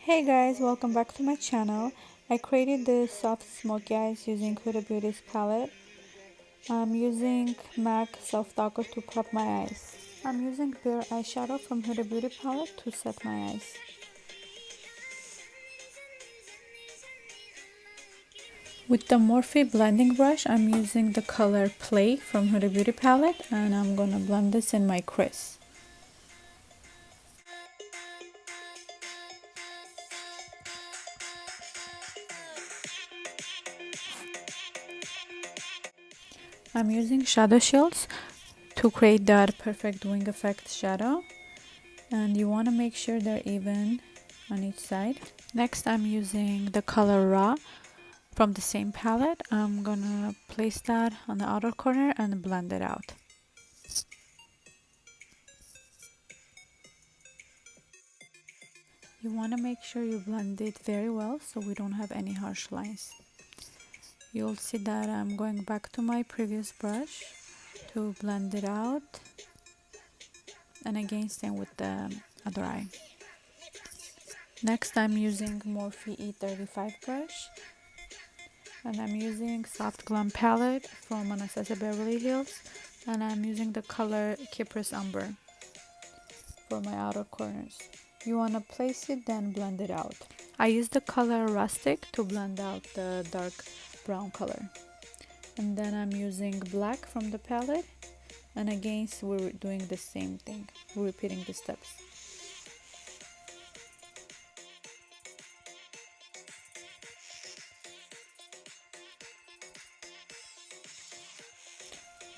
Hey guys, welcome back to my channel. I created this soft smoky eyes using Huda Beauty's palette. I'm using MAC Soft Darker to prep my eyes. I'm using Bare eyeshadow from Huda Beauty palette to set my eyes. With the Morphe blending brush, I'm using the color Play from Huda Beauty palette and I'm gonna blend this in my crease. I'm using shadow shields to create that perfect wing effect shadow, and you want to make sure they're even on each side. Next, I'm using the color Raw from the same palette. I'm gonna place that on the outer corner and blend it out. You want to make sure you blend it very well so we don't have any harsh lines. You'll see that I'm going back to my previous brush to blend it out, and again same with the other eye. Next, I'm using Morphe E35 brush, and I'm using Soft Glam palette from Anastasia Beverly Hills, and I'm using the color Cypress Umber for my outer corners. You want to place it, then blend it out. I use the color Rustic to blend out the dark brown color, and then I'm using black from the palette, and again we're doing the same thing, repeating the steps.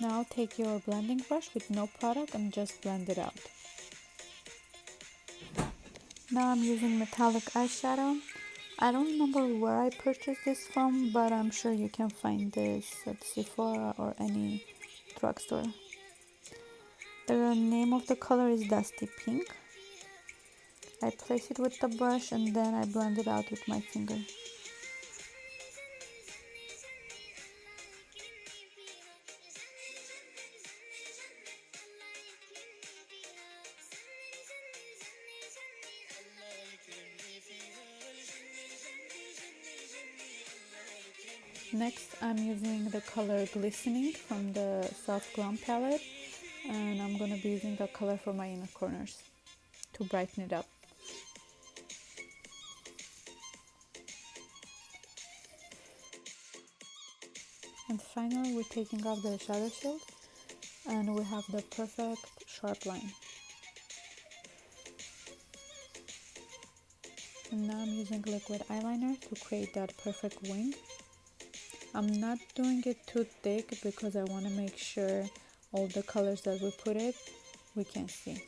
Now take your blending brush with no product and just blend it out. Now I'm using metallic eyeshadow. I don't remember where I purchased this from, but I'm sure you can find this at Sephora or any drugstore. The name of the color is Dusty Pink. I place it with the brush and then I blend it out with my finger. Next, I'm using the color Glistening from the Soft Glam palette, and I'm going to be using the color for my inner corners to brighten it up. And finally, we're taking off the shadow shield and we have the perfect sharp line. And now I'm using liquid eyeliner to create that perfect wing. I'm not doing it too thick because I want to make sure all the colors that we put it, we can see.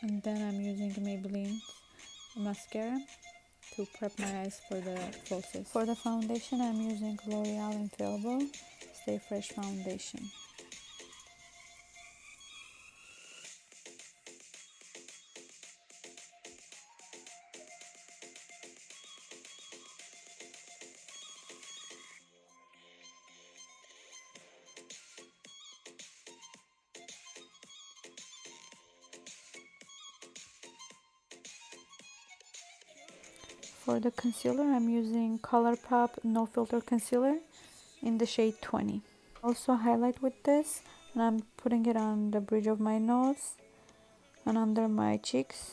And then I'm using Maybelline mascara to prep my eyes for the falsies. For the foundation, I'm using L'Oreal Infallible Stay Fresh Foundation. For the concealer, I'm using ColourPop No Filter Concealer in the shade 20. Also highlight with this, and I'm putting it on the bridge of my nose and under my cheeks.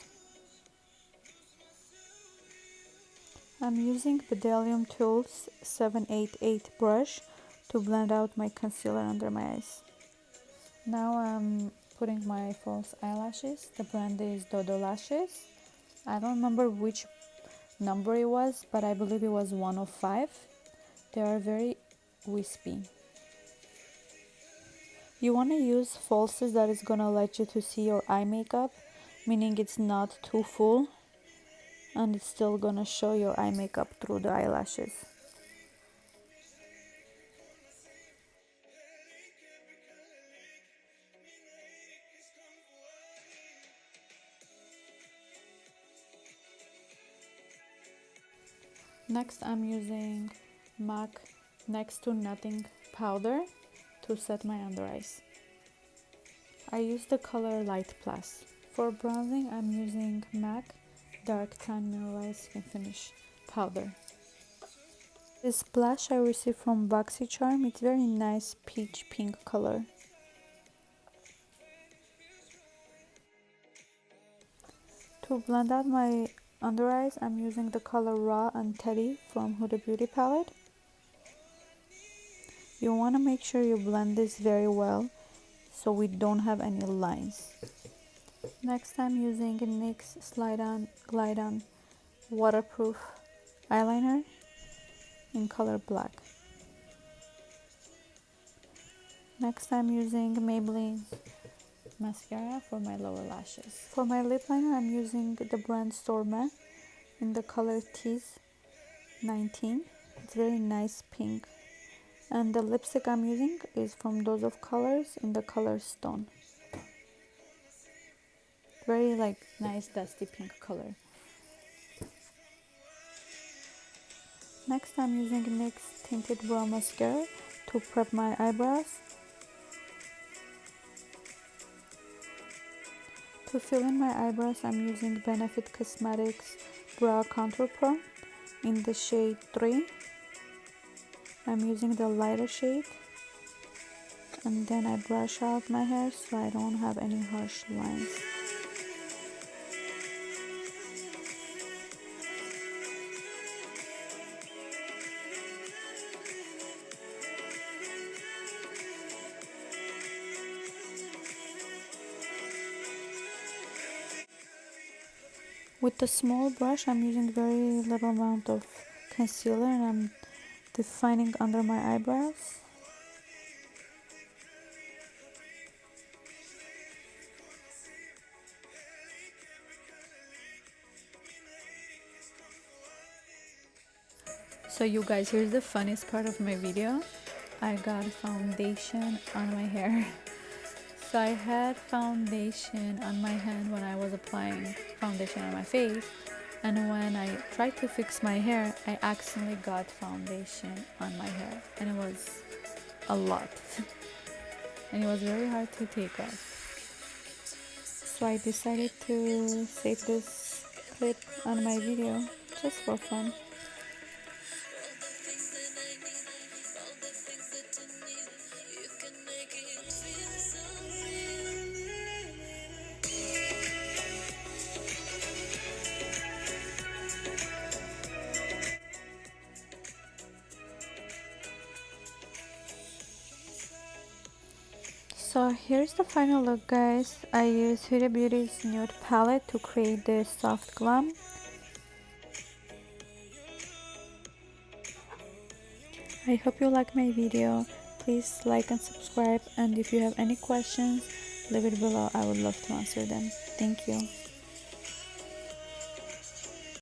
I'm using Bedelium Tools 788 brush to blend out my concealer under my eyes. Now I'm putting my false eyelashes. The brand is Dodo lashes. I don't remember which number it was, but I believe it was 105. They are very wispy. You want to use falsies that is gonna let you to see your eye makeup, meaning it's not too full and it's still gonna show your eye makeup through the eyelashes. Next, I'm using MAC Next to Nothing powder to set my under eyes. I use the color Light Plus. For bronzing, I'm using MAC Dark Tan Mineralized Skin Finish Powder. This blush I received from BoxyCharm. It's very nice peach pink color. To blend out my under eyes, I'm using the color Raw and Teddy from Huda Beauty palette. You want to make sure you blend this very well so we don't have any lines. Next, I'm using NYX Slide On Glide On Waterproof Eyeliner in color Black. Next, I'm using Maybelline mascara for my lower lashes. For my lip liner, I'm using the brand Storma in the color Tease 19. It's very nice pink. And the lipstick I'm using is from doseofcolors in the color Stone. Very nice dusty pink color. Next, I'm using NYX Tinted Brow Mascara to prep my eyebrows. To fill in my eyebrows, I'm using Benefit Cosmetics Brow Contour Pro in the shade 3. I'm using the lighter shade, and then I brush out my hair so I don't have any harsh lines. With the small brush, I'm using very little amount of concealer and I'm defining under my eyebrows. So you guys, here's the funniest part of my video. I got foundation on my hair. So I had foundation on my hand when I was applying foundation on my face, and when I tried to fix my hair, I accidentally got foundation on my hair, and it was a lot. And it was very hard to take off. So I decided to save this clip on my video just for fun. So here's the final look, guys. I used Huda Beauty's Nude palette to create this soft glam. I hope you like my video. Please like and subscribe, and if you have any questions, leave it below. I would love to answer them. Thank you.